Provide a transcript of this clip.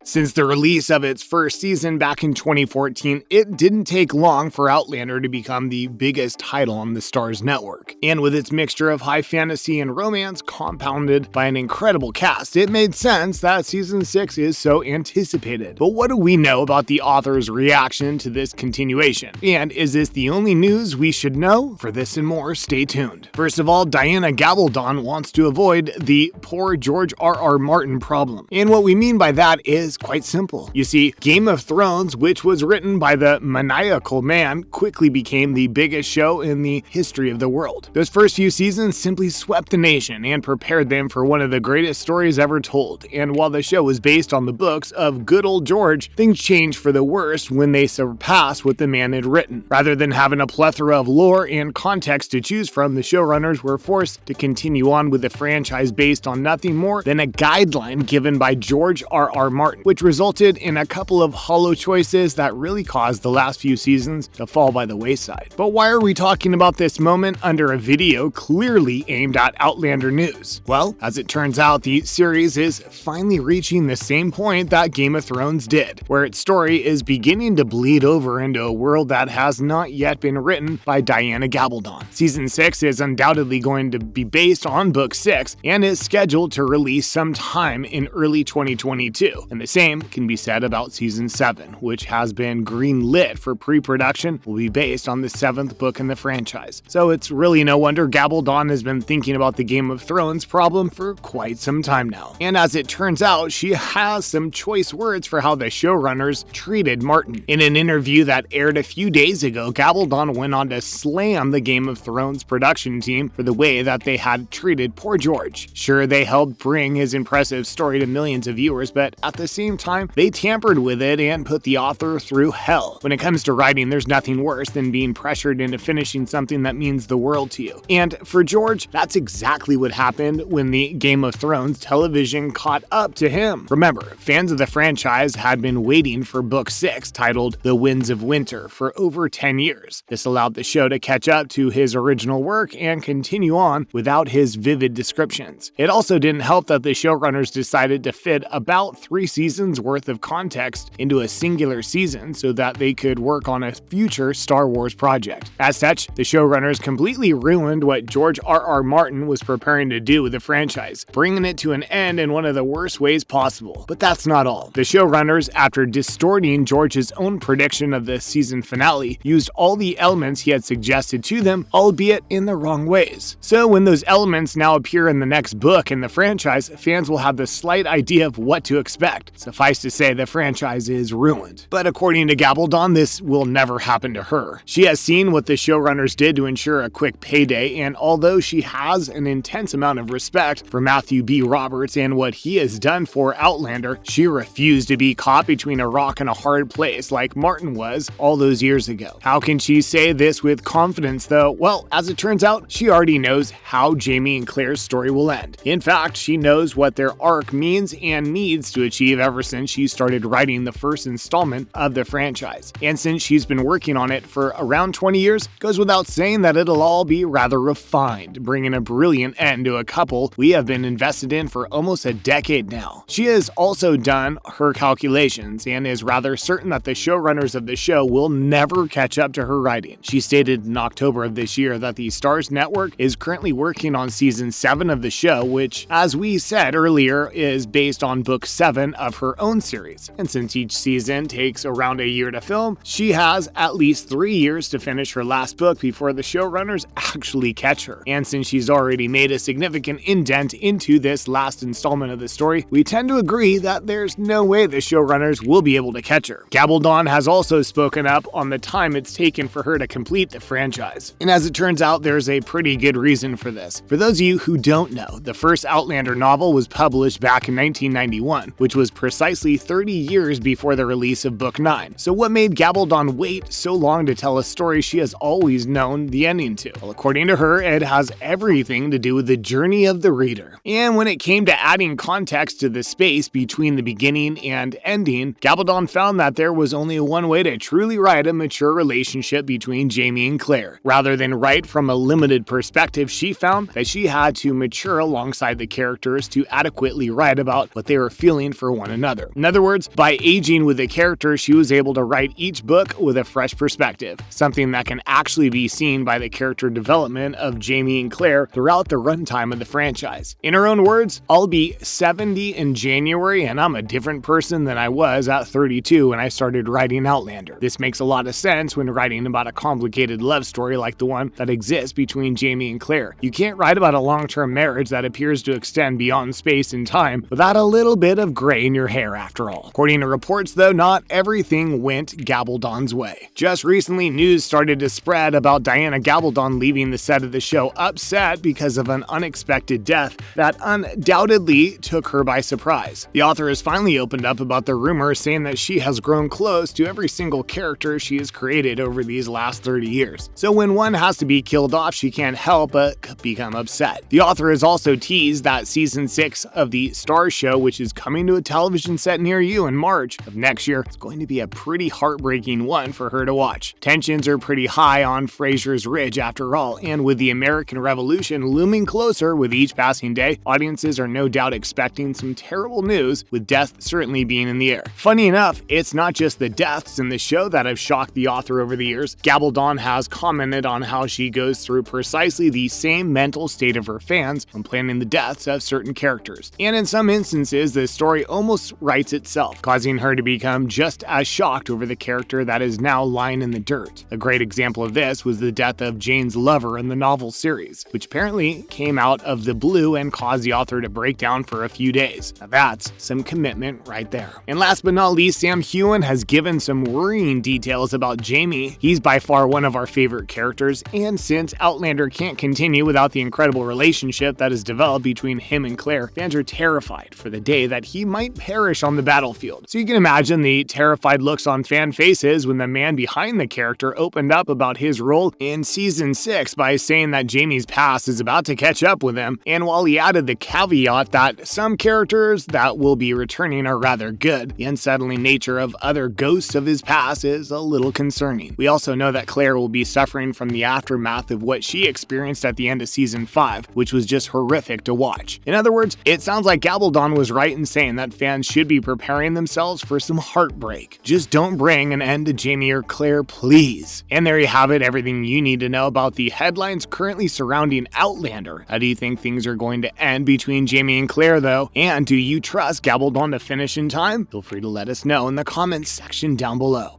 Since the release of its first season back in 2014, it didn't take long for Outlander to become the biggest title on the Starz network. And with its mixture of high fantasy and romance compounded by an incredible cast, it made sense that season 6 is so anticipated. But what do we know about the author's reaction to this continuation? And is this the only news we should know? For this and more, stay tuned. First of all, Diana Gabladon wants to avoid the poor George R.R. Martin problem. And what we mean by that is quite simple. You see, Game of Thrones, which was written by the maniacal man, quickly became the biggest show in the history of the world. Those first few seasons simply swept the nation and prepared them for one of the greatest stories ever told. And while the show was based on the books of good old George, things changed for the worst when they surpassed what the man had written. Rather than having a plethora of lore and context to choose from, the showrunners were forced to continue on with the franchise based on nothing more than a guideline given by George R.R. Martin, which resulted in a couple of hollow choices that really caused the last few seasons to fall by the wayside. But why are we talking about this moment under a video clearly aimed at Outlander news? Well, as it turns out, the series is finally reaching the same point that Game of Thrones did, where its story is beginning to bleed over into a world that has not yet been written by Diana Gabladon. Season 6 is undoubtedly going to be based on Book 6 and is scheduled to release sometime in early 2022. And the same can be said about Season 7, which has been green-lit for pre-production, will be based on the 7th book in the franchise. So it's really no wonder Gabaldon has been thinking about the Game of Thrones problem for quite some time now. And as it turns out, she has some choice words for how the showrunners treated Martin. In an interview that aired a few days ago, Gabaldon went on to slam the Game of Thrones production team for the way that they had treated poor George. Sure, they helped bring his impressive story to millions of viewers, but at the same time, they tampered with it and put the author through hell. When it comes to writing, there's nothing worse than being pressured into finishing something that means the world to you. And for George, that's exactly what happened when the Game of Thrones television caught up to him. Remember, fans of the franchise had been waiting for Book 6, titled The Winds of Winter, for over 10 years. This allowed the show to catch up to his original work and continue on without his vivid descriptions. It also didn't help that the showrunners decided to fit about 3 seasons worth of context into a singular season so that they could work on a future Star Wars project. As such, the showrunners completely ruined what George R.R. Martin was preparing to do with the franchise, bringing it to an end in one of the worst ways possible. But that's not all. The showrunners, after distorting George's own prediction of the season finale, used all the elements he had suggested to them, albeit in the wrong ways. So when those elements now appear in the next book in the franchise, fans will have the slight idea of what to expect. Suffice to say, the franchise is ruined. But according to Gabaldon, this will never happen to her. She has seen what the showrunners did to ensure a quick payday, and although she has an intense amount of respect for Matthew B. Roberts and what he has done for Outlander, she refused to be caught between a rock and a hard place like Martin was all those years ago. How can she say this with confidence though? Well, as it turns out, she already knows how Jamie and Claire's story will end. In fact, she knows what their arc means and needs to achieve ever since she started writing the first installment of the franchise. And since she's been working on it for around 20 years, goes without saying that it'll all be rather refined, bringing a brilliant end to a couple we have been invested in for almost a decade now. She has also done her calculations and is rather certain that the showrunners of the show will never catch up to her writing. She stated in October of this year that the Starz network is currently working on season 7 of the show, which, as we said earlier, is based on book 7 of her own series. And since each season takes around a year to film, she has at least 3 years to finish her last book before the showrunners actually catch her. And since she's already made a significant indent into this last installment of the story, we tend to agree that there's no way the showrunners will be able to catch her. Gabaldon has also spoken up on the time it's taken for her to complete the franchise. And as it turns out, there's a pretty good reason for this. For those of you who don't know, the first Outlander novel was published back in 1991, which was precisely 30 years before the release of Book 9. So what made Gabaldon wait so long to tell a story she has always known the ending to? Well, according to her, it has everything to do with the journey of the reader. And when it came to adding context to the space between the beginning and ending, Gabaldon found that there was only one way to truly write a mature relationship between Jamie and Claire. Rather than write from a limited perspective, she found that she had to mature alongside the characters to adequately write about what they were feeling for one one another. In other words, by aging with the character, she was able to write each book with a fresh perspective, something that can actually be seen by the character development of Jamie and Claire throughout the runtime of the franchise. In her own words, "I'll be 70 in January and I'm a different person than I was at 32 when I started writing Outlander. This makes a lot of sense when writing about a complicated love story like the one that exists between Jamie and Claire. You can't write about a long-term marriage that appears to extend beyond space and time without a little bit of gray in your hair after all." According to reports though, not everything went Gabaldon's way. Just recently, news started to spread about Diana Gabladon leaving the set of the show upset because of an unexpected death that undoubtedly took her by surprise. The author has finally opened up about the rumor, saying that she has grown close to every single character she has created over these last 30 years. So when one has to be killed off, she can't help but become upset. The author has also teased that season 6 of the Starz show, which is coming to a television set near you in March of next year, is going to be a pretty heartbreaking one for her to watch. Tensions are pretty high on Fraser's Ridge after all, and with the American Revolution looming closer with each passing day, audiences are no doubt expecting some terrible news, with death certainly being in the air. Funny enough, it's not just the deaths in the show that have shocked the author over the years. Gabaldon has commented on how she goes through precisely the same mental state of her fans when planning the deaths of certain characters. And in some instances, the story almost writes itself, causing her to become just as shocked over the character that is now lying in the dirt. A great example of this was the death of Jane's lover in the novel series, which apparently came out of the blue and caused the author to break down for a few days. Now that's some commitment right there. And last but not least, Sam Heughan has given some worrying details about Jamie. He's by far one of our favorite characters, and since Outlander can't continue without the incredible relationship that has developed between him and Claire, fans are terrified for the day that he might perish on the battlefield. So you can imagine the terrified looks on fan faces when the man behind the character opened up about his role in season 6 by saying that Jamie's past is about to catch up with him, and while he added the caveat that some characters that will be returning are rather good, the unsettling nature of other ghosts of his past is a little concerning. We also know that Claire will be suffering from the aftermath of what she experienced at the end of season 5, which was just horrific to watch. In other words, it sounds like Gabaldon was right in saying that fans should be preparing themselves for some heartbreak. Just don't bring an end to Jamie or Claire, please. And there you have it, everything you need to know about the headlines currently surrounding Outlander. How do you think things are going to end between Jamie and Claire though? And do you trust Gabaldon to finish in time? Feel free to let us know in the comments section down below.